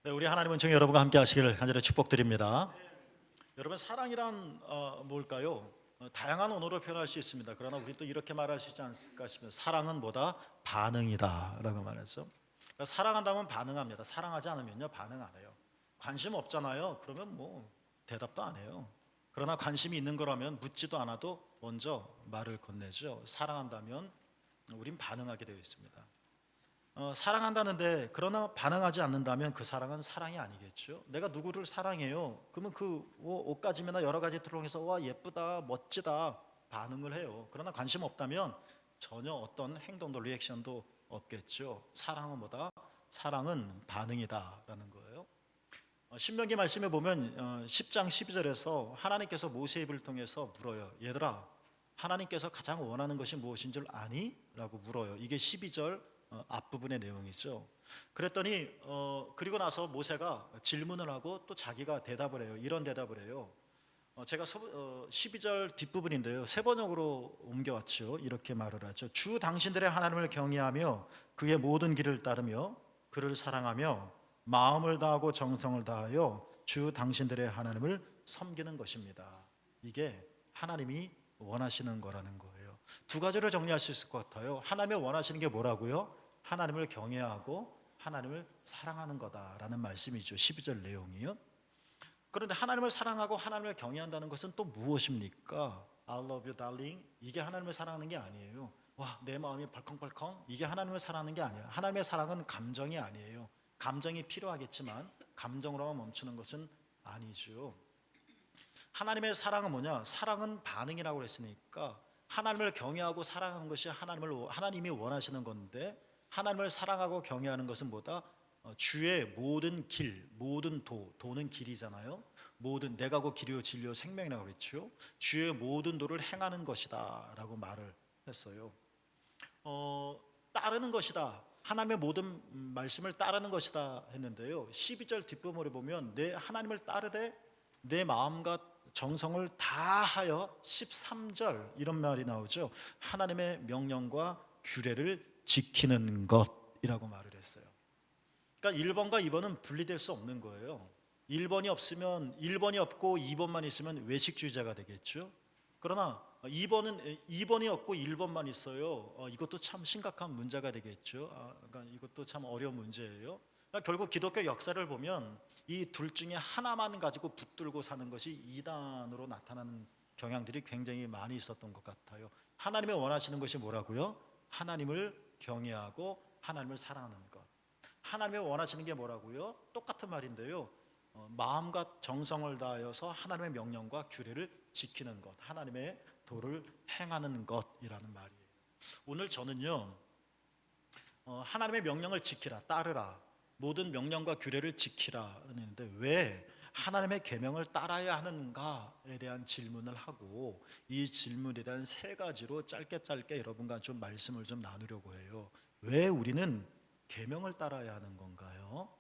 네, 우리 하나님 은총이 여러분과 함께 하시기를 간절히 축복드립니다. 여러분, 사랑이란 뭘까요? 다양한 언어로 표현할 수 있습니다. 그러나 우리 또 이렇게 말할 수 있지 않을까 싶습니다. 사랑은 뭐다? 반응이다 라고 말하죠. 그러니까 사랑한다면 반응합니다. 사랑하지 않으면요, 반응 안 해요. 관심 없잖아요. 그러면 뭐 대답도 안 해요. 그러나 관심이 있는 거라면 묻지도 않아도 먼저 말을 건네죠. 사랑한다면 우린 반응하게 되어 있습니다. 사랑한다는데 그러나 반응하지 않는다면 그 사랑은 사랑이 아니겠죠. 내가 누구를 사랑해요. 그러면 옷가짐이나 여러 가지 통해서 와 예쁘다, 멋지다 반응을 해요. 그러나 관심 없다면 전혀 어떤 행동도 리액션도 없겠죠. 사랑은 뭐다? 사랑은 반응이다라는 거예요. 신명기 말씀에 보면 10장 12절에서 하나님께서 모세 입을 통해서 물어요. 얘들아, 하나님께서 가장 원하는 것이 무엇인 줄 아니? 라고 물어요. 이게 12절 앞부분의 내용이죠. 그랬더니 그리고 나서 모세가 질문을 하고 또 자기가 대답을 해요. 이런 대답을 해요. 제가 12절 뒷부분인데요, 세 번역으로 옮겨왔죠. 이렇게 말을 하죠. 주 당신들의 하나님을 경외하며 그의 모든 길을 따르며 그를 사랑하며 마음을 다하고 정성을 다하여 주 당신들의 하나님을 섬기는 것입니다. 이게 하나님이 원하시는 거라는 거예요. 두 가지로 정리할 수 있을 것 같아요. 하나님이 원하시는 게 뭐라고요? 하나님을 경외하고 하나님을 사랑하는 거다라는 말씀이죠. 12절 내용이요. 그런데 하나님을 사랑하고 하나님을 경외한다는 것은 또 무엇입니까? I love you darling, 이게 하나님을 사랑하는 게 아니에요. 와, 내 마음이 벌컹벌컹, 이게 하나님을 사랑하는 게 아니에요. 하나님의 사랑은 감정이 아니에요. 감정이 필요하겠지만 감정으로만 멈추는 것은 아니죠. 하나님의 사랑은 뭐냐? 사랑은 반응이라고 했으니까 하나님을 경외하고 사랑하는 것이 하나님이 원하시는 건데, 하나님을 사랑하고 경외하는 것은 뭐다? 주의 모든 길, 모든 도는 길이잖아요. 모든 내가 곧 길이요 진리요 생명이라고 그랬죠. 주의 모든 도를 행하는 것이다 라고 말을 했어요. 따르는 것이다, 하나님의 모든 말씀을 따르는 것이다 했는데요, 12절 뒷부분을 보면 내 하나님을 따르되 내 마음과 정성을 다하여 13절 이런 말이 나오죠. 하나님의 명령과 규례를 지키는 것이라고 말을 했어요. 그러니까 1번과 2번은 분리될 수 없는 거예요. 1번이 없고 2번만 있으면 외식주의자가 되겠죠. 그러나 2번이 없고 1번만 있어요. 이것도 참 심각한 문제가 되겠죠. 그러니까 이것도 참 어려운 문제예요. 그러니까 결국 기독교 역사를 보면 이 둘 중에 하나만 가지고 붙들고 사는 것이 이단으로 나타나는 경향들이 굉장히 많이 있었던 것 같아요. 하나님이 원하시는 것이 뭐라고요? 하나님을 경외하고 하나님을 사랑하는 것. 하나님이 원하시는 게 뭐라고요? 똑같은 말인데요, 마음과 정성을 다하여서 하나님의 명령과 규례를 지키는 것, 하나님의 도를 행하는 것이라는 말이에요. 오늘 저는요, 하나님의 명령을 지키라, 따르라, 모든 명령과 규례를 지키라 했는데 왜 하나님의 계명을 따라야 하는가에 대한 질문을 하고, 이 질문에 대한 세 가지로 짧게 여러분과 좀 말씀을 좀 나누려고 해요. 왜 우리는 계명을 따라야 하는 건가요?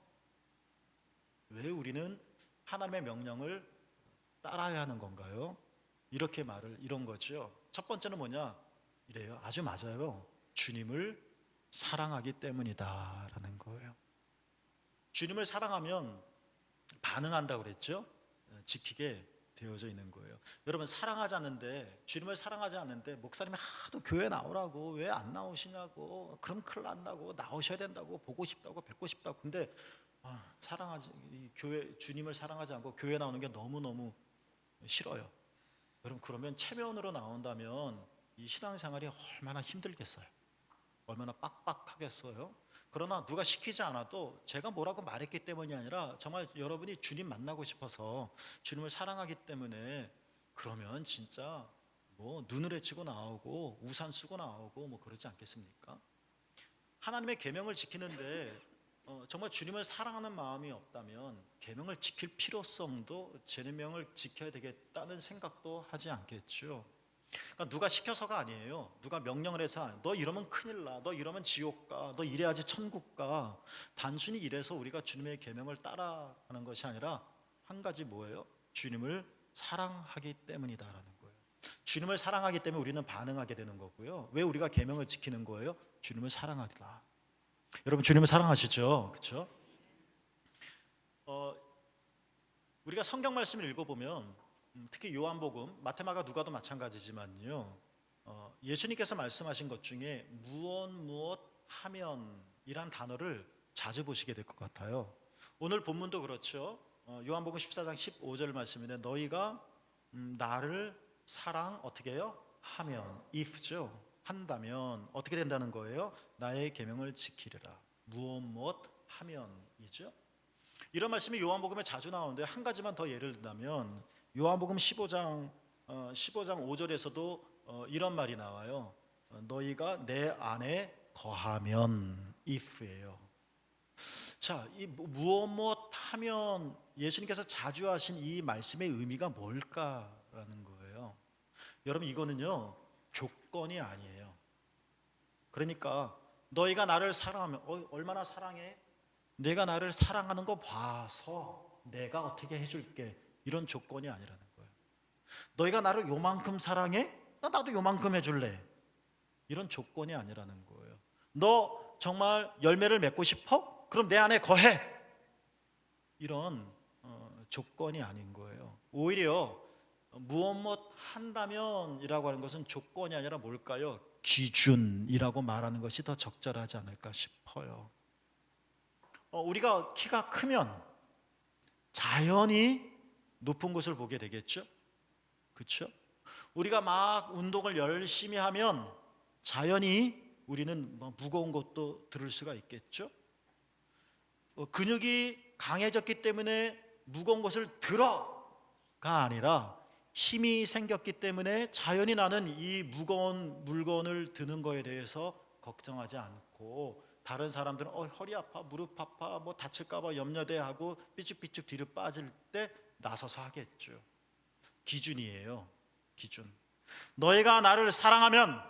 왜 우리는 하나님의 명령을 따라야 하는 건가요? 이런 거죠. 첫 번째는 뭐냐? 이래요. 아주 맞아요. 주님을 사랑하기 때문이다라는 거예요. 주님을 사랑하면 반응한다고 그랬죠? 지키게 되어져 있는 거예요. 여러분, 주님을 사랑하지 않는데 목사님이 하도 교회 나오라고, 왜 안 나오시냐고, 그럼 큰일 난다고, 나오셔야 된다고, 보고 싶다고, 뵙고 싶다고. 근데 주님을 사랑하지 않고 교회 나오는 게 너무너무 싫어요. 여러분, 그러면 체면으로 나온다면 이 신앙생활이 얼마나 힘들겠어요. 얼마나 빡빡하겠어요. 그러나 누가 시키지 않아도 제가 뭐라고 말했기 때문이 아니라 정말 여러분이 주님 만나고 싶어서 주님을 사랑하기 때문에, 그러면 진짜 뭐 눈을 헤치고 나오고 우산 쓰고 나오고 뭐 그러지 않겠습니까? 하나님의 계명을 지키는데 정말 주님을 사랑하는 마음이 없다면 계명을 지킬 필요성도, 계명을 지켜야 되겠다는 생각도 하지 않겠죠. 그러니까 누가 시켜서가 아니에요. 누가 명령을 해서 너 이러면 큰일 나, 너 이러면 지옥 가, 너 이래야지 천국 가. 단순히 이래서 우리가 주님의 계명을 따라가는 것이 아니라 한 가지 뭐예요? 주님을 사랑하기 때문이다라는 거예요. 주님을 사랑하기 때문에 우리는 반응하게 되는 거고요. 왜 우리가 계명을 지키는 거예요? 주님을 사랑하리라. 여러분, 주님을 사랑하시죠? 그렇죠? 우리가 성경 말씀을 읽어보면 특히 요한복음, 마태마가 누가도 마찬가지지만요. 예수님께서 말씀하신 것 중에 무엇 하면이란 단어를 자주 보시게 될 것 같아요. 오늘 본문도 그렇죠. 요한복음 14장 15절 말씀인데 너희가 나를 사랑 어떻게 해요? 하면 if죠. 한다면 어떻게 된다는 거예요? 나의 계명을 지키리라. 무엇 하면이죠. 이런 말씀이 요한복음에 자주 나오는데 한 가지만 더 예를 든다면 요한복음 15장 5절에서도 이런 말이 나와요. 너희가 내 안에 거하면 if예요. 자, 이 무엇 하면 예수님께서 자주 하신 이 말씀의 의미가 뭘까라는 거예요. 여러분 이거는요 조건이 아니에요. 그러니까 너희가 나를 사랑하면 얼마나 사랑해? 내가 나를 사랑하는 거 봐서 내가 어떻게 해줄게 이런 조건이 아니라는 거예요. 너희가 나를 요만큼 사랑해? 나도 요만큼 해줄래 이런 조건이 아니라는 거예요. 너 정말 열매를 맺고 싶어? 그럼 내 안에 거해 이런 조건이 아닌 거예요. 오히려 무엇 한다면 이라고 하는 것은 조건이 아니라 뭘까요? 기준이라고 말하는 것이 더 적절하지 않을까 싶어요. 우리가 키가 크면 자연히 높은 곳을 보게 되겠죠? 그렇죠? 우리가 막 운동을 열심히 하면 자연히 우리는 무거운 것도 들을 수가 있겠죠? 근육이 강해졌기 때문에 무거운 것을 들어가 아니라 힘이 생겼기 때문에 자연히 나는 이 무거운 물건을 드는 거에 대해서 걱정하지 않고 다른 사람들은 허리 아파, 무릎 아파, 뭐 다칠까 봐 염려돼 하고 삐죽삐죽 뒤로 빠질 때 나서서 하겠죠. 기준이에요. 기준. 너희가 나를 사랑하면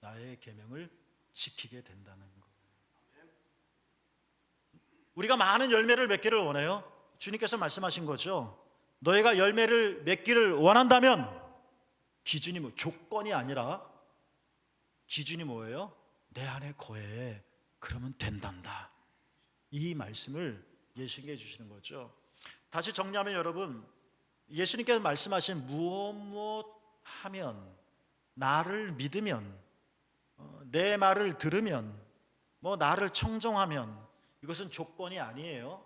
나의 계명을 지키게 된다는 거예요. 우리가 많은 열매를 맺기를 원해요. 주님께서 말씀하신 거죠. 너희가 열매를 맺기를 원한다면 기준이 조건이 아니라 기준이 뭐예요? 내 안에 거해. 그러면 된단다. 이 말씀을 예수님께 주시는 거죠. 다시 정리하면 여러분, 예수님께서 말씀하신 무엇 하면, 나를 믿으면, 내 말을 들으면, 나를 청정하면 이것은 조건이 아니에요.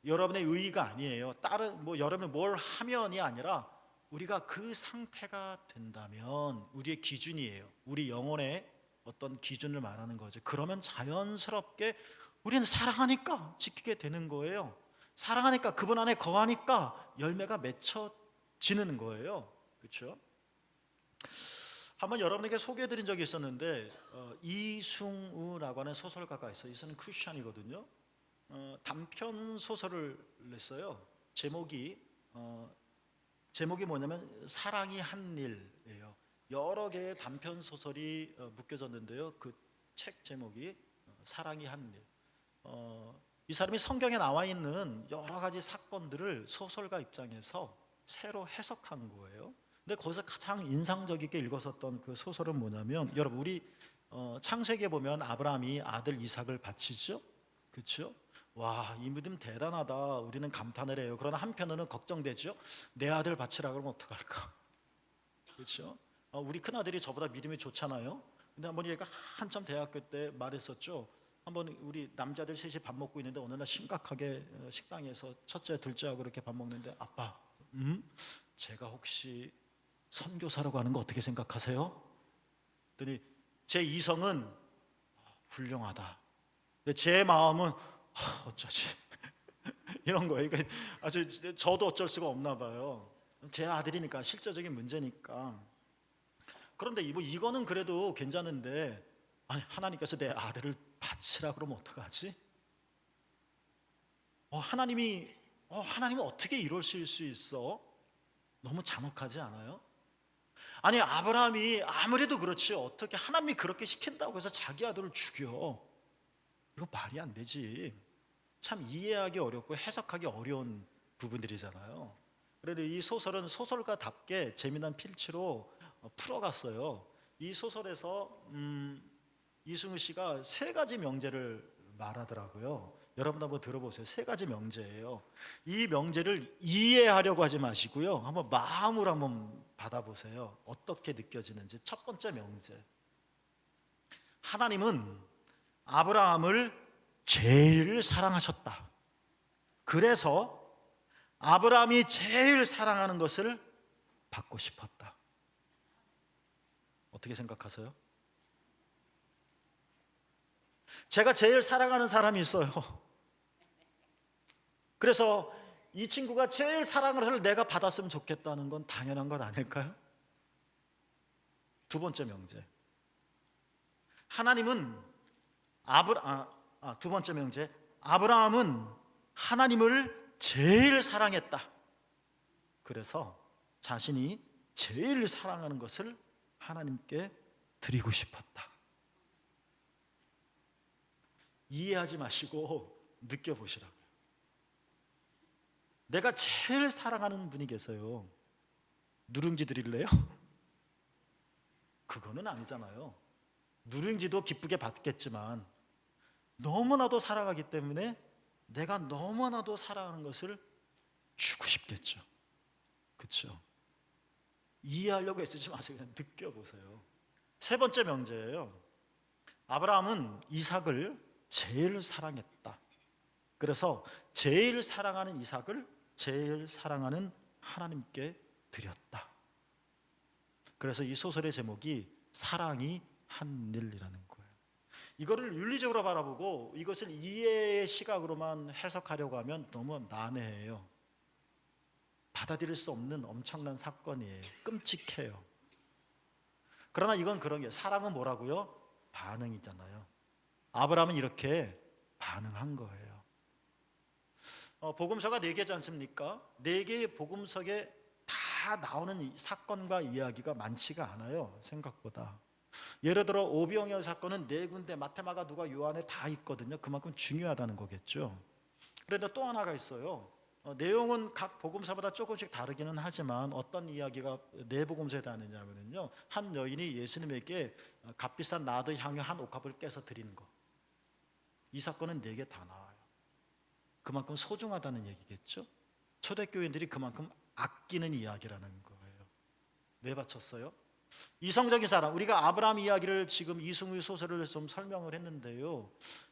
여러분의 의의가 아니에요. 다른 여러분이 뭘 하면이 아니라 우리가 그 상태가 된다면 우리의 기준이에요. 우리 영혼의 어떤 기준을 말하는 거죠. 그러면 자연스럽게 우리는 사랑하니까 지키게 되는 거예요. 사랑하니까 그분 안에 거하니까 열매가 맺혀지는 거예요. 그렇죠? 한번 여러분에게 소개해드린 적이 있었는데 이승우라고 하는 소설가가 있어요. 이분은 크리스찬이거든요. 단편 소설을 냈어요. 제목이 뭐냐면 사랑이 한 일이에요. 여러 개의 단편 소설이 묶여졌는데요. 그 책 제목이 사랑이 한 일. 이 사람이 성경에 나와 있는 여러 가지 사건들을 소설가 입장에서 새로 해석한 거예요. 근데 거기서 가장 인상적이게 읽었었던 그 소설은 뭐냐면 여러분 우리 창세기에 보면 아브라함이 아들 이삭을 바치죠. 그렇죠? 와, 이 믿음 대단하다. 우리는 감탄을 해요. 그러나 한편으로는 걱정되죠. 내 아들 바치라 그러면 어떡할까? 그렇죠? 우리 큰아들이 저보다 믿음이 좋잖아요. 근데 한번 얘가 한참 대학교 때 말했었죠. 한번 우리 남자들 셋이 밥 먹고 있는데 어느 날 심각하게 식당에서 첫째, 둘째하고 이렇게 밥 먹는데 아빠, 제가 혹시 선교사라고 하는 거 어떻게 생각하세요? 그랬더니 제 이성은 훌륭하다. 근데 제 마음은 어쩌지? 이런 거예요. 그러니까 아주 저도 어쩔 수가 없나 봐요. 제 아들이니까 실제적인 문제니까. 그런데 이거는 그래도 괜찮은데 아니 하나님께서 내 아들을 바치라 그러면 어떡하지? 하나님이 어떻게 이러실 수 있어? 너무 잔혹하지 않아요? 아니 아브라함이 아무래도 그렇지 어떻게 하나님이 그렇게 시킨다고 해서 자기 아들을 죽여? 이거 말이 안 되지. 참 이해하기 어렵고 해석하기 어려운 부분들이잖아요. 그래도 이 소설은 소설가답게 재미난 필치로 풀어갔어요. 이 소설에서 이승우 씨가 세 가지 명제를 말하더라고요. 여러분 한번 들어보세요. 세 가지 명제예요. 이 명제를 이해하려고 하지 마시고요. 한번 마음으로 한번 받아보세요. 어떻게 느껴지는지. 첫 번째 명제. 하나님은 아브라함을 제일 사랑하셨다. 그래서 아브라함이 제일 사랑하는 것을 받고 싶었다. 어떻게 생각하세요? 제가 제일 사랑하는 사람이 있어요. 그래서 이 친구가 제일 사랑을 해서 내가 받았으면 좋겠다는 건 당연한 것 아닐까요? 두 번째 명제. 하나님은 두 번째 명제. 아브라함은 하나님을 제일 사랑했다. 그래서 자신이 제일 사랑하는 것을 하나님께 드리고 싶었다. 이해하지 마시고 느껴보시라고요. 내가 제일 사랑하는 분이 계세요. 누룽지 드릴래요? 그거는 아니잖아요. 누룽지도 기쁘게 받겠지만 너무나도 사랑하기 때문에 내가 너무나도 사랑하는 것을 주고 싶겠죠. 그렇죠? 이해하려고 애쓰지 마세요. 그냥 느껴보세요. 세 번째 명제예요. 아브라함은 이삭을 제일 사랑했다. 그래서 제일 사랑하는 이삭을 제일 사랑하는 하나님께 드렸다. 그래서 이 소설의 제목이 사랑이 한 일이라는 거예요. 이거를 윤리적으로 바라보고 이것을 이해의 시각으로만 해석하려고 하면 너무 난해해요. 받아들일 수 없는 엄청난 사건이에요. 끔찍해요. 그러나 이건 그런 게, 사랑은 뭐라고요? 반응이잖아요. 아브라함은 이렇게 반응한 거예요. 복음서가 4개지 않습니까? 4개의 복음서에 다 나오는 이 사건과 이야기가 많지가 않아요. 생각보다. 예를 들어 오병이어 사건은 4군데 마테마가 누가 요한에 다 있거든요. 그만큼 중요하다는 거겠죠. 그런데 또 하나가 있어요. 내용은 각 복음서마다 조금씩 다르기는 하지만 어떤 이야기가 네 복음서에 다느냐면요, 한 여인이 예수님에게 값비싼 나드 향유 한 옥합을 깨서 드리는 거. 이 사건은 4개 다 나와요. 그만큼 소중하다는 얘기겠죠. 초대교인들이 그만큼 아끼는 이야기라는 거예요. 왜 바쳤어요? 이성적인 사람, 우리가 아브라함 이야기를 지금 이승우 소설을 좀 설명을 했는데요,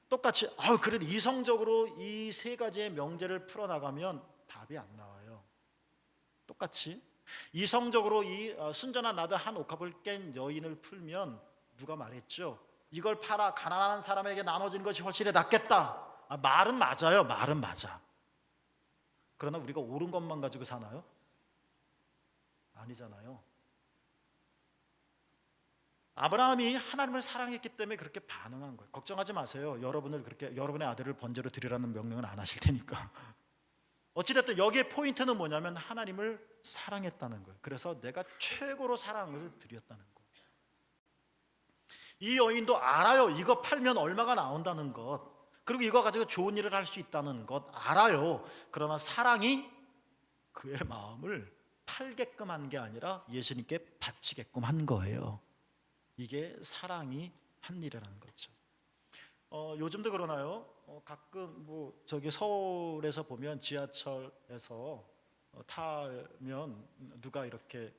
똑같이 그래도 이성적으로 이 세 가지의 명제를 풀어나가면 답이 안 나와요. 똑같이 이성적으로 이 순전한 나드 한 옥합을 깬 여인을 풀면 누가 말했죠? 이걸 팔아 가난한 사람에게 나눠주는 것이 훨씬 낫겠다. 말은 맞아요. 말은 맞아. 그러나 우리가 옳은 것만 가지고 사나요? 아니잖아요. 아브라함이 하나님을 사랑했기 때문에 그렇게 반응한 거예요. 걱정하지 마세요. 여러분의 아들을 번제로 드리라는 명령은 안 하실 테니까. 어찌됐든 여기에 포인트는 뭐냐면 하나님을 사랑했다는 거예요. 그래서 내가 최고로 사랑을 드렸다는 거예요. 이 여인도 알아요. 이거 팔면 얼마가 나온다는 것. 그리고 이거 가지고 좋은 일을 할 수 있다는 것 알아요. 그러나 사랑이 그의 마음을 팔게끔 한 게 아니라 예수님께 바치게끔 한 거예요. 이게 사랑이 한 일이라는 거죠. 요즘도 그러나요? 가끔 저기 서울에서 보면 지하철에서 타면 누가 이렇게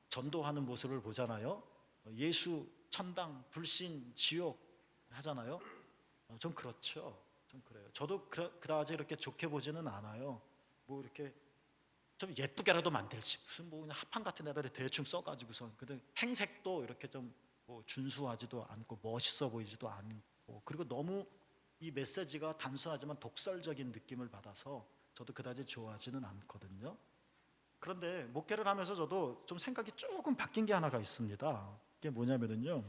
전도하는 모습을 보잖아요. 예수, 천당, 불신, 지옥 하잖아요. 좀 그렇죠. 좀 그래요. 저도 그다지 이렇게 좋게 보지는 않아요. 이렇게 좀 예쁘게라도 만들지, 무슨 그냥 합판 같은 데다 대충 써가지고선. 근데 행색도 이렇게 좀 준수하지도 않고 멋있어 보이지도 않고, 그리고 너무 이 메시지가 단순하지만 독설적인 느낌을 받아서 저도 그다지 좋아하지는 않거든요. 그런데 목회를 하면서 저도 좀 생각이 조금 바뀐 게 하나가 있습니다. 그게 뭐냐면요,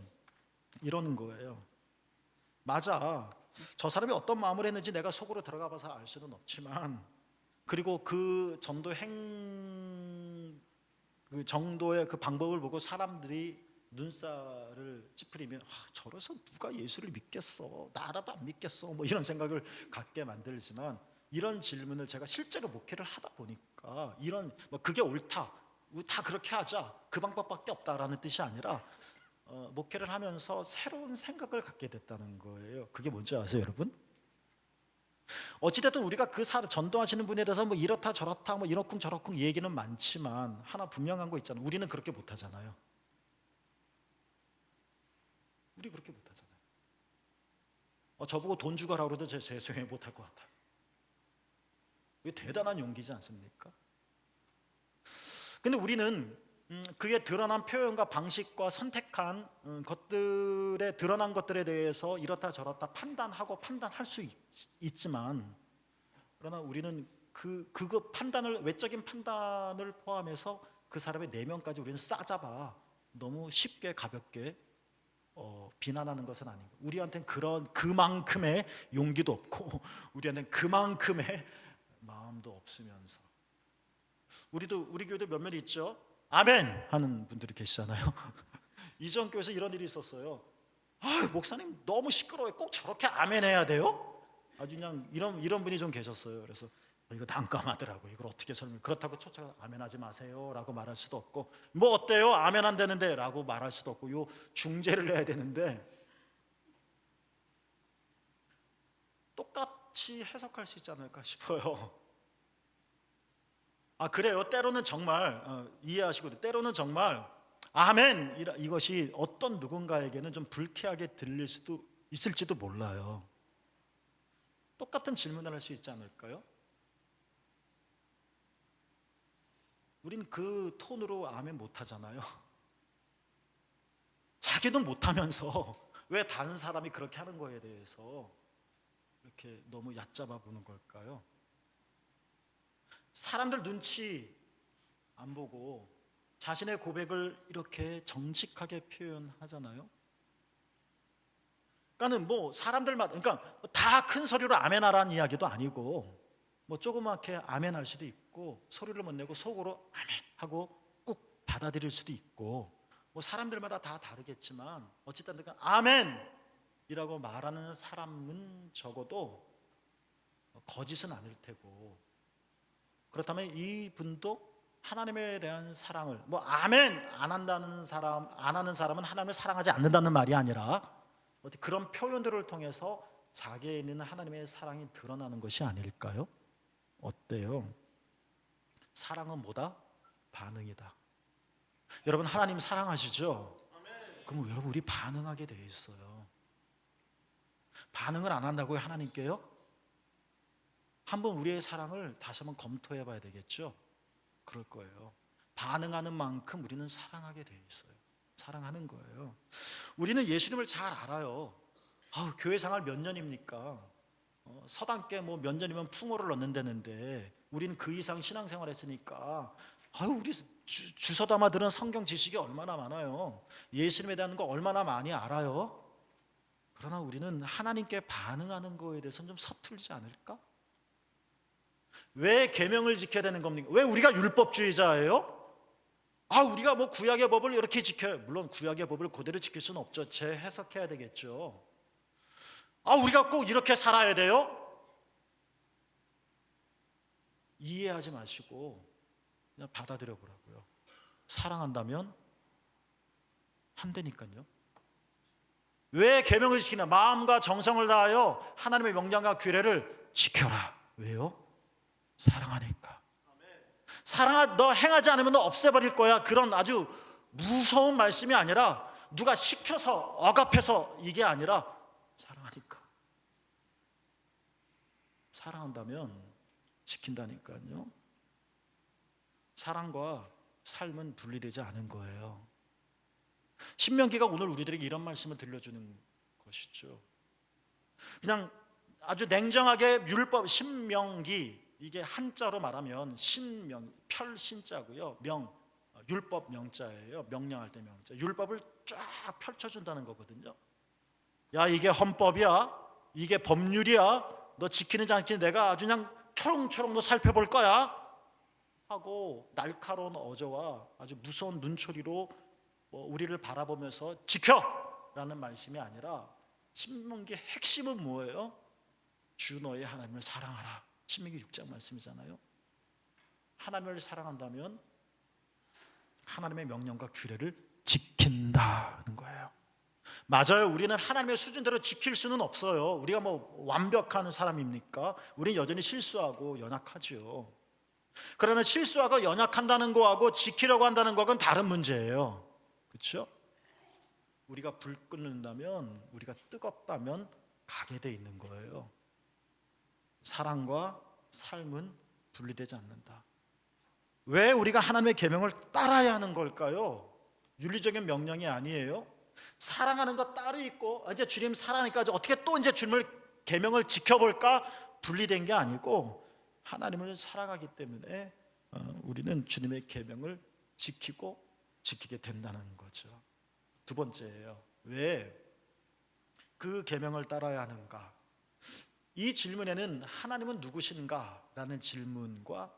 이런 거예요. 맞아, 저 사람이 어떤 마음을 했는지 내가 속으로 들어가 봐서 알 수는 없지만, 그리고 그 전도 그 정도의 그 방법을 보고 사람들이 눈살을 찌푸리면 저래서 누가 예수를 믿겠어, 나라도 안 믿겠어, 이런 생각을 갖게 만들지만, 이런 질문을 제가 실제로 목회를 하다 보니까, 이런 그게 옳다, 다 그렇게 하자, 그 방법밖에 없다라는 뜻이 아니라 목회를 하면서 새로운 생각을 갖게 됐다는 거예요. 그게 뭔지 아세요, 여러분? 어찌됐든 우리가 전도하시는 분에 대해서 뭐 이렇다 저렇다 뭐 이러쿵 저러쿵 얘기는 많지만 하나 분명한 거 있잖아요. 우리는 그렇게 못하잖아요. 우리 그렇게 못하잖아요. 저보고 돈 주거라 그래도 제 소용이 못할 것 같아요. 이게 대단한 용기지 않습니까? 근데 우리는 그의 드러난 표현과 방식과 선택한 것들에 드러난 것들에 대해서 이렇다 저렇다 판단하고 판단할 수 있지만, 그러나 우리는 그거 판단을, 외적인 판단을 포함해서 그 사람의 내면까지 우리는 싸잡아 너무 쉽게 가볍게 비난하는 것은 아닌가. 우리한테는 그만큼의 용기도 없고 우리한테는 그만큼의 마음도 없으면서, 우리 교회도 몇몇 있죠. 아멘 하는 분들이 계시잖아요. 이전 교회에서 이런 일이 있었어요. 목사님 너무 시끄러워요. 꼭 저렇게 아멘 해야 돼요? 아주 그냥 이런 분이 좀 계셨어요. 그래서 이거 난감하더라고. 이걸 어떻게 설명? 그렇다고 쫓아가 아멘하지 마세요라고 말할 수도 없고, 뭐 어때요? 아멘 안 되는데라고 말할 수도 없고, 요 중재를 해야 되는데 똑같이 해석할 수 있지 않을까 싶어요. 그래요. 때로는 정말 이해하시고, 때로는 정말 아멘 이것이 어떤 누군가에게는 좀 불쾌하게 들릴 수도 있을지도 몰라요. 똑같은 질문을 할 수 있지 않을까요? 우린 그 톤으로 아멘 못하잖아요. 자기도 못하면서 왜 다른 사람이 그렇게 하는 거에 대해서 이렇게 너무 얕잡아 보는 걸까요? 사람들 눈치 안 보고 자신의 고백을 이렇게 정직하게 표현하잖아요. 그러니까는 뭐 사람들마다, 그러니까 다 큰 소리로 아멘하라는 이야기도 아니고, 뭐 조그맣게 아멘할 수도 있고, 소리를 못 내고 속으로 아멘 하고 꾹 받아들일 수도 있고, 뭐 사람들마다 다 다르겠지만 어쨌든 아멘이라고 말하는 사람은 적어도 거짓은 아닐 테고, 그렇다면 이분도 하나님에 대한 사랑을, 뭐 아멘 안 하는 사람은 하나님을 사랑하지 않는다는 말이 아니라 그런 표현들을 통해서 자기에 있는 하나님의 사랑이 드러나는 것이 아닐까요? 어때요? 사랑은 뭐다? 반응이다. 여러분, 하나님 사랑하시죠? 그럼 여러분, 우리 반응하게 돼 있어요. 반응을 안 한다고요, 하나님께요? 한번 우리의 사랑을 다시 한번 검토해 봐야 되겠죠? 그럴 거예요. 반응하는 만큼 우리는 사랑하게 돼 있어요. 사랑하는 거예요. 우리는 예수님을 잘 알아요. 교회 생활 몇 년입니까? 서당께 뭐 몇 년이면 풍어를 넣는다는데 우리는 그 이상 신앙생활 했으니까 우리 주워 담아 들은 성경 지식이 얼마나 많아요. 예수님에 대한 거 얼마나 많이 알아요. 그러나 우리는 하나님께 반응하는 거에 대해서는 좀 서툴지 않을까? 왜 계명을 지켜야 되는 겁니까? 왜 우리가 율법주의자예요? 우리가 뭐 구약의 법을 이렇게 지켜요. 물론 구약의 법을 그대로 지킬 수는 없죠. 재해석해야 되겠죠. 우리가 꼭 이렇게 살아야 돼요? 이해하지 마시고 그냥 받아들여 보라고요. 사랑한다면 한다니까요. 왜 계명을 지키나? 마음과 정성을 다하여 하나님의 명령과 규례를 지켜라. 왜요? 사랑하니까. 너 행하지 않으면 너 없애버릴 거야. 그런 아주 무서운 말씀이 아니라, 누가 시켜서 억압해서 이게 아니라 사랑하니까. 사랑한다면 지킨다니까요. 사랑과 삶은 분리되지 않은 거예요. 신명기가 오늘 우리들에게 이런 말씀을 들려주는 것이죠. 그냥 아주 냉정하게 율법, 신명기, 이게 한자로 말하면 별신자고요. 율법 명자예요. 명령할 때 명자. 율법을 쫙 펼쳐준다는 거거든요. 야, 이게 헌법이야. 이게 법률이야. 너 지키는지 안 지키는지 내가 아주 그냥 초롱초롱 너 살펴볼 거야 하고 날카로운 어조와 아주 무서운 눈초리로 우리를 바라보면서 지켜라는 말씀이 아니라, 신명기의 핵심은 뭐예요? 주 너의 하나님을 사랑하라. 신명기 6장 말씀이잖아요. 하나님을 사랑한다면 하나님의 명령과 규례를 지킨다는 거예요. 맞아요. 우리는 하나님의 수준대로 지킬 수는 없어요. 우리가 뭐 완벽한 사람입니까? 우리는 여전히 실수하고 연약하죠. 그러나 실수하고 연약한다는 거하고 지키려고 한다는 거하고는 다른 문제예요. 그렇죠? 우리가 불 끓는다면, 우리가 뜨겁다면 가게 돼 있는 거예요. 사랑과 삶은 분리되지 않는다. 왜 우리가 하나님의 계명을 따라야 하는 걸까요? 윤리적인 명령이 아니에요. 사랑하는 거 따로 있고, 이제 주님 사랑하니까 어떻게 또 이제 주님을 계명을 지켜볼까? 분리된 게 아니고 하나님을 사랑하기 때문에 우리는 주님의 계명을 지키고 지키게 된다는 거죠. 두 번째예요. 왜 그 계명을 따라야 하는가? 이 질문에는 하나님은 누구신가? 라는 질문과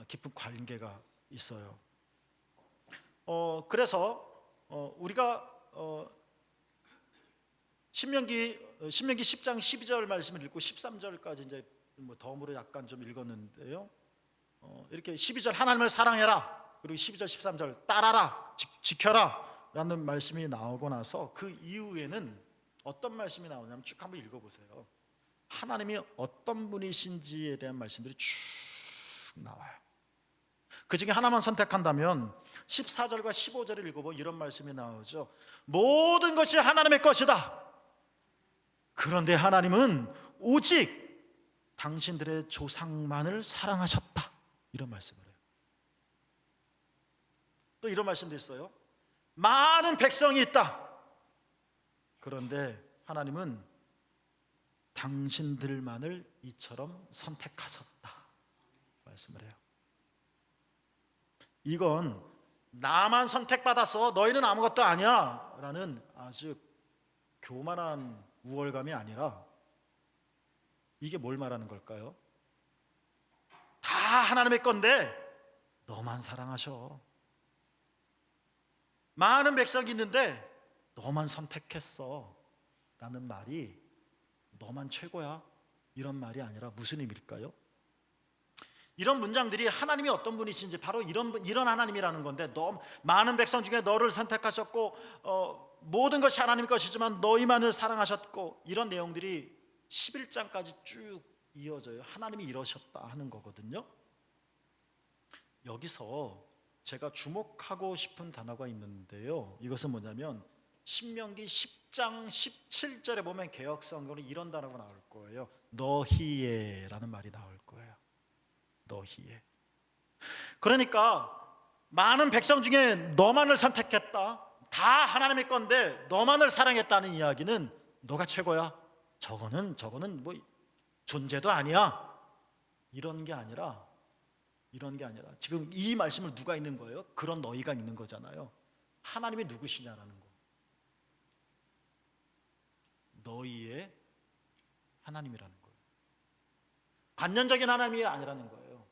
깊은 관계가 있어요. 그래서 우리가 신명기 10장 12절 말씀을 읽고 13절까지 이제 뭐 덤으로 약간 좀 읽었는데요. 이렇게 12절 하나님을 사랑해라, 그리고 12절 13절 따라라, 지켜라 라는 말씀이 나오고 나서 그 이후에는 어떤 말씀이 나오냐면 쭉 한번 읽어보세요. 하나님이 어떤 분이신지에 대한 말씀들이 쭉 나와요. 그 중에 하나만 선택한다면 14절과 15절을 읽어보면 이런 말씀이 나오죠. 모든 것이 하나님의 것이다. 그런데 하나님은 오직 당신들의 조상만을 사랑하셨다. 이런 말씀을 해요. 또 이런 말씀도 있어요. 많은 백성이 있다. 그런데 하나님은 당신들만을 이처럼 선택하셨다. 말씀을 해요. 이건 나만 선택받아서 너희는 아무것도 아니야 라는 아주 교만한 우월감이 아니라, 이게 뭘 말하는 걸까요? 다 하나님의 건데 너만 사랑하셔. 많은 백성이 있는데 너만 선택했어 라는 말이 너만 최고야 이런 말이 아니라 무슨 의미일까요? 이런 문장들이 하나님이 어떤 분이신지 바로 이런 하나님이라는 건데, 많은 백성 중에 너를 선택하셨고 모든 것이 하나님 것이지만 너희만을 사랑하셨고, 이런 내용들이 11장까지 쭉 이어져요. 하나님이 이러셨다 하는 거거든요. 여기서 제가 주목하고 싶은 단어가 있는데요, 이것은 뭐냐면 신명기 10장 17절에 보면 개역성경에 이런 단어가 나올 거예요. 너희에라는 말이 나올 거예요. 너희에. 그러니까 많은 백성 중에 너만을 선택했다, 다 하나님의 건데 너만을 사랑했다는 이야기는 너가 최고야, 저거는 뭐 존재도 아니야, 이런 게 아니라 지금 이 말씀을 누가 있는 거예요? 그런 너희가 있는 거잖아요. 하나님이 누구시냐라는 거. 너희의 하나님이라는 거예요. 관념적인 하나님이 아니라는 거예요.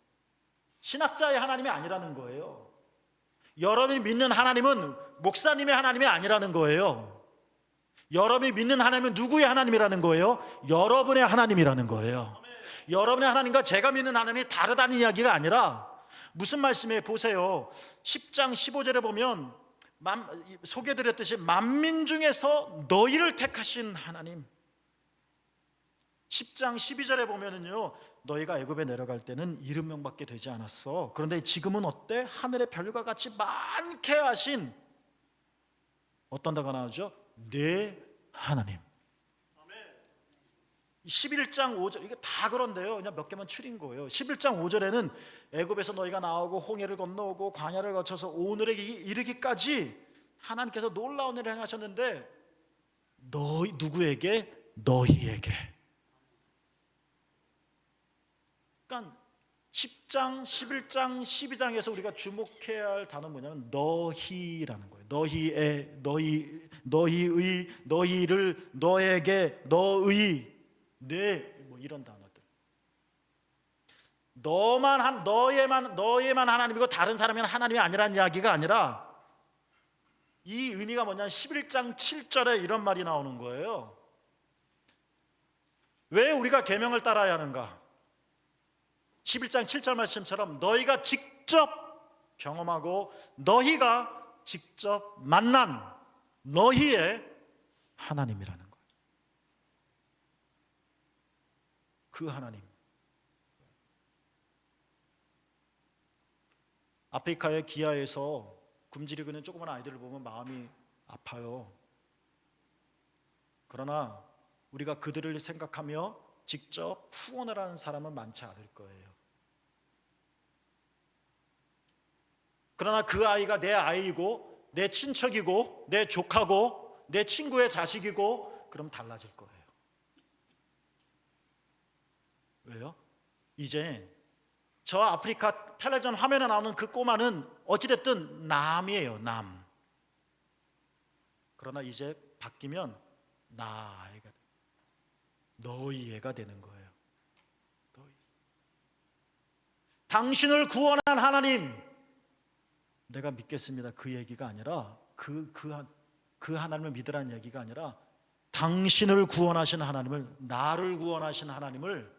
신학자의 하나님이 아니라는 거예요. 여러분이 믿는 하나님은 목사님의 하나님이 아니라는 거예요. 여러분이 믿는 하나님은 누구의 하나님이라는 거예요? 여러분의 하나님이라는 거예요. 여러분의 하나님과 제가 믿는 하나님이 다르다는 이야기가 아니라, 무슨 말씀이에요? 보세요. 10장 15절에 보면 소개드렸듯이 만민 중에서 너희를 택하신 하나님. 10장 12절에 보면은요, 너희가 애굽에 내려갈 때는 70명밖에 되지 않았어. 그런데 지금은 어때? 하늘의 별과 같이 많게 하신, 어떤 단어가 나오죠? 내 하나님. 11장 5절, 이게 다 그런데요, 그냥 몇 개만 추린 거예요. 11장 5절에는 애굽에서 너희가 나오고 홍해를 건너오고 광야를 거쳐서 오늘에 이르기까지 하나님께서 놀라운 일을 행하셨는데, 누구에게? 너희에게. 그러니까 10장, 11장, 12장에서 우리가 주목해야 할 단어는 뭐냐면 너희라는 거예요. 너희의, 너희를, 너에게, 너의, 뭐 이런 단어들. 너에만 하나님이고 다른 사람은 하나님이 아니라는 이야기가 아니라, 이 의미가 뭐냐면 11장 7절에 이런 말이 나오는 거예요. 왜 우리가 계명을 따라야 하는가? 11장 7절 말씀처럼 너희가 직접 경험하고 너희가 직접 만난 너희의 하나님이라는 거예요. 그 하나님. 아프리카의 기아에서 굶주리고 있는 조그만 아이들을 보면 마음이 아파요. 그러나 우리가 그들을 생각하며 직접 후원을 하는 사람은 많지 않을 거예요. 그러나 그 아이가 내 아이이고 내 친척이고 내 조카고 내 친구의 자식이고 그럼 달라질 거예요. 왜요? 이제 저 아프리카 텔레비전 화면에 나오는 그 꼬마는 어찌됐든 남이에요. 남. 그러나 이제 바뀌면 나 아이가 너희 애가 되는 거예요. 너희. 당신을 구원한 하나님, 내가 믿겠습니다. 그 얘기가 아니라 그 하나님을 믿으라는 얘기가 아니라 당신을 구원하신 하나님을, 나를 구원하신 하나님을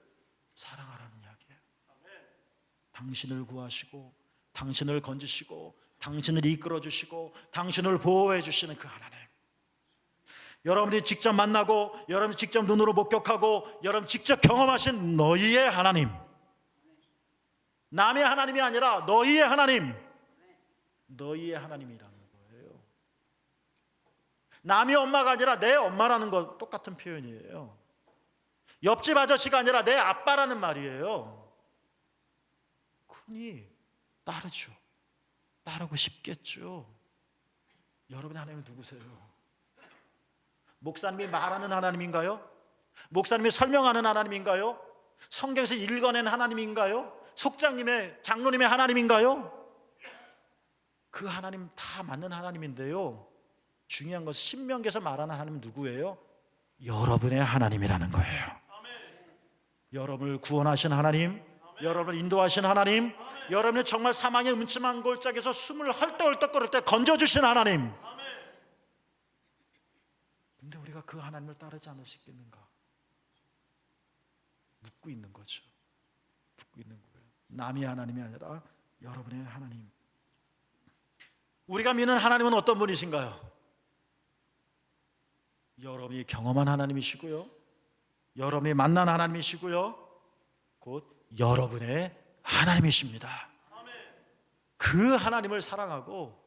사랑하라는 이야기예요. 당신을 구하시고 당신을 건지시고 당신을 이끌어 주시고 당신을 보호해 주시는 그 하나님, 여러분이 직접 만나고 여러분이 직접 눈으로 목격하고 여러분 직접 경험하신 너희의 하나님, 남의 하나님이 아니라 너희의 하나님, 너희의 하나님이라는 거예요. 남의 엄마가 아니라 내 엄마라는 거 똑같은 표현이에요. 옆집 아저씨가 아니라 내 아빠라는 말이에요. 그러니 따르죠. 따르고 싶겠죠. 여러분의 하나님은 누구세요? 목사님이 말하는 하나님인가요? 목사님이 설명하는 하나님인가요? 성경에서 읽어낸 하나님인가요? 속장님의, 장로님의 하나님인가요? 그 하나님 다 맞는 하나님인데요, 중요한 것은 신명기에서 말하는 하나님은 누구예요? 여러분의 하나님이라는 거예요. 여러분을 구원하신 하나님, 여러분을 인도하신 하나님, 여러분이 정말 사망의 음침한 골짜기에서 숨을 헐떡헐떡거릴 때 건져주신 하나님. 근데 우리가 그 하나님을 따르지 않을 수 있겠는가? 묻고 있는 거죠. 묻고 있는 거예요. 남이 하나님이 아니라 여러분의 하나님. 우리가 믿는 하나님은 어떤 분이신가요? 여러분이 경험한 하나님이시고요, 여러분이 만난 하나님이시고요, 곧 여러분의 하나님이십니다. 그 하나님을 사랑하고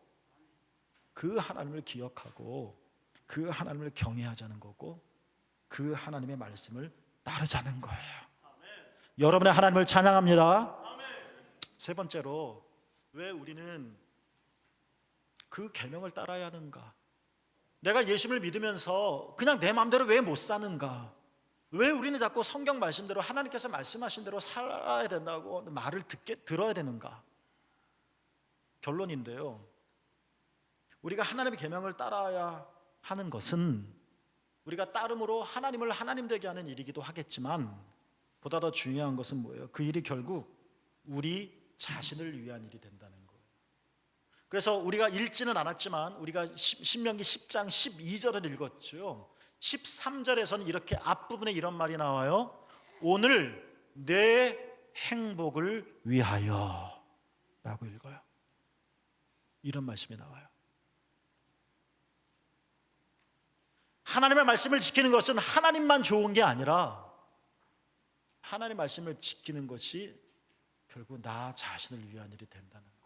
그 하나님을 기억하고 그 하나님을 경외하자는 거고 그 하나님의 말씀을 따르자는 거예요. 여러분의 하나님을 찬양합니다. 세 번째로, 왜 우리는 그 계명을 따라야 하는가? 내가 예수님을 믿으면서 그냥 내 마음대로 왜 못 사는가? 왜 우리는 자꾸 성경 말씀대로 하나님께서 말씀하신 대로 살아야 된다고 말을 들어야 되는가? 결론인데요, 우리가 하나님의 계명을 따라야 하는 것은 우리가 따름으로 하나님을 하나님 되게 하는 일이기도 하겠지만 보다 더 중요한 것은 뭐예요? 그 일이 결국 우리 자신을 위한 일이 된다는 거예요. 그래서 우리가 읽지는 않았지만 우리가 신명기 10장 12절을 읽었죠. 13절에서는 이렇게 앞부분에 이런 말이 나와요. 오늘 내 행복을 위하여 라고 읽어요. 이런 말씀이 나와요. 하나님의 말씀을 지키는 것은 하나님만 좋은 게 아니라 하나님의 말씀을 지키는 것이 결국 나 자신을 위한 일이 된다는 거예요.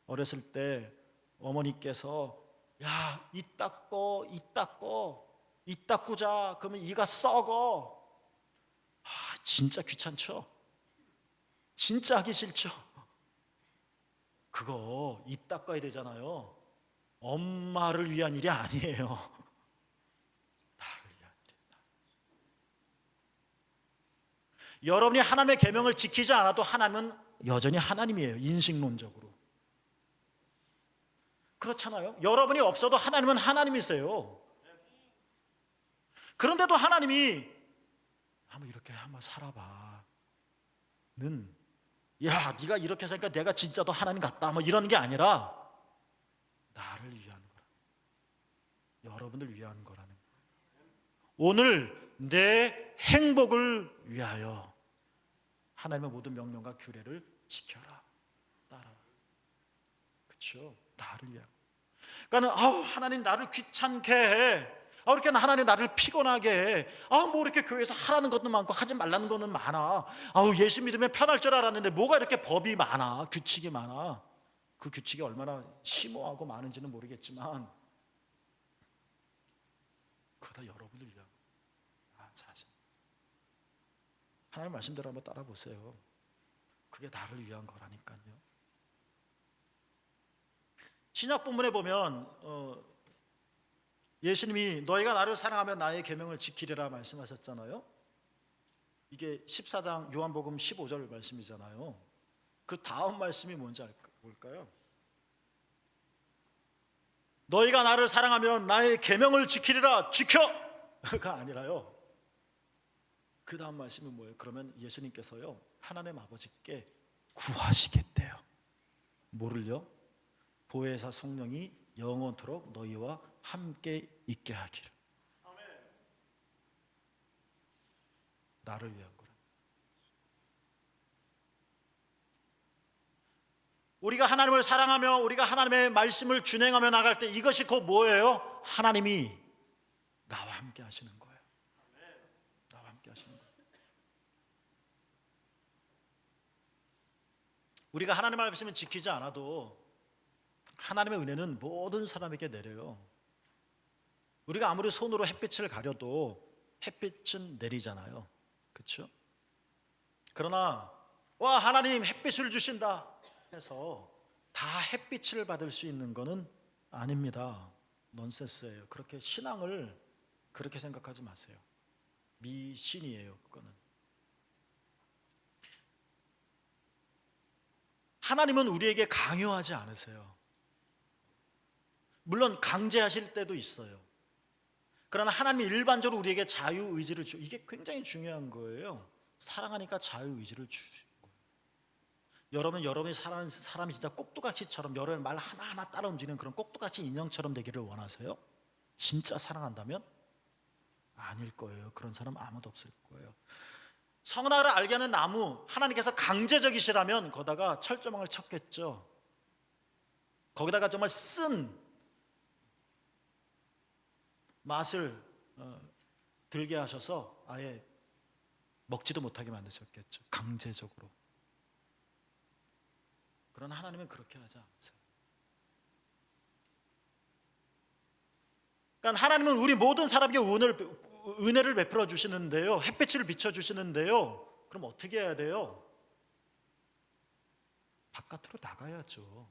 어렸을 때 어머니께서 야, 이 닦고자 그러면 이가 썩어. 진짜 귀찮죠? 진짜 하기 싫죠? 그거 이 닦아야 되잖아요. 엄마를 위한 일이 아니에요. 나를 위한 일이다. 여러분이 하나님의 계명을 지키지 않아도 하나님은 여전히 하나님이에요. 인식론적으로. 그렇잖아요. 여러분이 없어도 하나님은 하나님이세요. 그런데도 하나님이 한번 이렇게 한번 살아봐 는, 야 네가 이렇게 사니까 내가 진짜 더 하나님 같다 뭐 이런 게 아니라 나를 위한 거라, 여러분을 위한 거라는 거예요. 오늘 내 행복을 위하여 하나님의 모든 명령과 규례를 지켜라, 따라. 그렇죠? 나를 위한. 그러니까 하나님 나를 귀찮게 해. 이렇게 하나님 나를 피곤하게 해. 뭐 이렇게 교회에서 하라는 것도 많고 하지 말라는 것은 많아. 예수 믿으면 편할 줄 알았는데 뭐가 이렇게 법이 많아, 규칙이 많아. 그 규칙이 얼마나 심오하고 많은지는 모르겠지만 그거 다 여러분을 위한. 자신. 하나님 말씀대로 한번 따라 보세요. 그게 나를 위한 거라니까요. 신약 본문에 보면 예수님이 너희가 나를 사랑하면 나의 계명을 지키리라 말씀하셨잖아요. 이게 14장 요한복음 15절 말씀이잖아요. 그 다음 말씀이 뭔지 뭘까요? 너희가 나를 사랑하면 나의 계명을 지키리라. 지켜가 아니라요. 그 다음 말씀은 뭐예요? 그러면 예수님께서요 하나님 아버지께 구하시겠대요. 뭐를요? 보혜사 성령이 영원토록 너희와 함께 있게 하기를. 나를 위한 거라. 우리가 하나님을 사랑하며 우리가 하나님의 말씀을 준행하며 나갈 때 이것이 곧 뭐예요? 하나님이 나와 함께 하시는 거예요. 나와 함께 하시는 거예요. 우리가 하나님의 말씀을 지키지 않아도 하나님의 은혜는 모든 사람에게 내려요. 우리가 아무리 손으로 햇빛을 가려도 햇빛은 내리잖아요. 그렇죠? 그러나 하나님 햇빛을 주신다 해서 다 햇빛을 받을 수 있는 것은 아닙니다. 넌센스예요. 그렇게 신앙을 그렇게 생각하지 마세요. 미신이에요. 그거는. 하나님은 우리에게 강요하지 않으세요. 물론 강제하실 때도 있어요. 그러나 하나님이 일반적으로 우리에게 자유의지를 이게 굉장히 중요한 거예요. 사랑하니까 자유의지를 주신 거예요. 여러분이 사랑하는 사람이 진짜 꼭두가시처럼 여러분의 말 하나하나 따라 움직이는 그런 꼭두가시 인형처럼 되기를 원하세요? 진짜 사랑한다면? 아닐 거예요. 그런 사람 아무도 없을 거예요. 선악을 알게 하는 나무, 하나님께서 강제적이시라면 거기다가 철조망을 쳤겠죠. 거기다가 정말 쓴 맛을 들게 하셔서 아예 먹지도 못하게 만드셨겠죠. 강제적으로. 그러나 하나님은 그렇게 하지 않으세요. 그러니까 하나님은 우리 모든 사람에게 은혜를 베풀어 주시는데요, 햇빛을 비춰 주시는데요, 그럼 어떻게 해야 돼요? 바깥으로 나가야죠.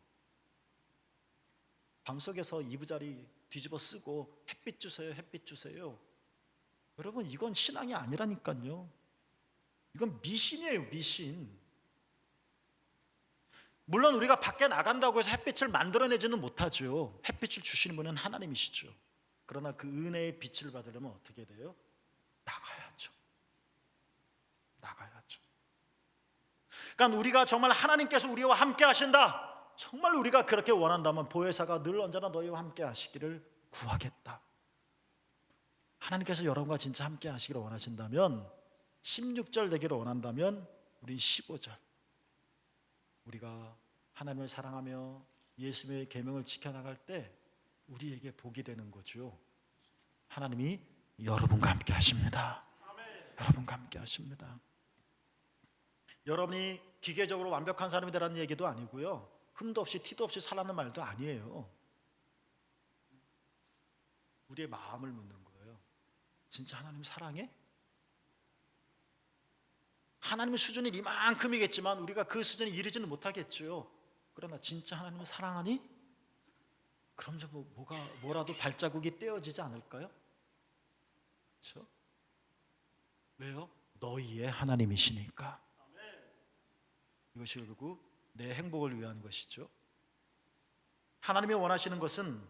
방석에서 이부자리 뒤집어 쓰고 햇빛 주세요, 햇빛 주세요. 여러분, 이건 신앙이 아니라니까요. 이건 미신이에요, 미신. 물론 우리가 밖에 나간다고 해서 햇빛을 만들어내지는 못하죠. 햇빛을 주시는 분은 하나님이시죠. 그러나 그 은혜의 빛을 받으려면 어떻게 돼요? 나가야죠. 나가야죠. 그러니까 우리가 정말 하나님께서 우리와 함께 하신다, 정말 우리가 그렇게 원한다면 보혜사가 늘 언제나 너희와 함께 하시기를 구하겠다. 하나님께서 여러분과 진짜 함께 하시기를 원하신다면 16절 되기를 원한다면 우리 15절, 우리가 하나님을 사랑하며 예수님의 계명을 지켜나갈 때 우리에게 복이 되는 거죠. 하나님이 여러분과 함께 하십니다. 여러분과 함께 하십니다. 여러분이 기계적으로 완벽한 사람이 되라는 얘기도 아니고요, 흠도 없이 티도 없이 살라는 말도 아니에요. 우리의 마음을 묻는 거예요. 진짜 하나님 사랑해? 하나님의 수준이 이만큼이겠지만 우리가 그 수준에 이르지는 못하겠죠. 그러나 진짜 하나님을 사랑하니? 그럼 저 뭐라도 발자국이 떼어지지 않을까요? 그렇죠? 왜요? 너희의 하나님이시니까. 이것이 결국 내 행복을 위한 것이죠. 하나님이 원하시는 것은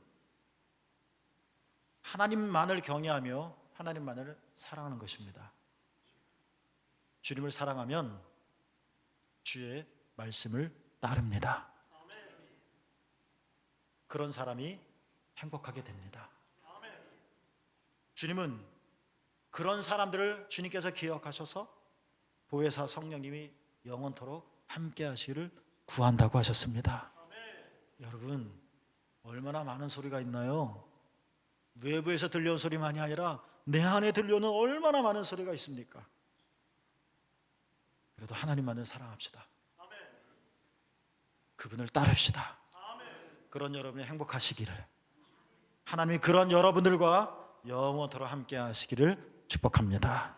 하나님만을 경외하며 하나님만을 사랑하는 것입니다. 주님을 사랑하면 주의 말씀을 따릅니다. 그런 사람이 행복하게 됩니다. 주님은 그런 사람들을 주님께서 기억하셔서 보혜사 성령님이 영원토록 함께 하시기를 구한다고 하셨습니다. 여러분, 얼마나 많은 소리가 있나요? 외부에서 들려온 소리만이 아니라 내 안에 들려오는 얼마나 많은 소리가 있습니까? 그래도 하나님만을 사랑합시다. 그분을 따릅시다. 그런 여러분이 행복하시기를, 하나님이 그런 여러분들과 영원토록 함께 하시기를 축복합니다.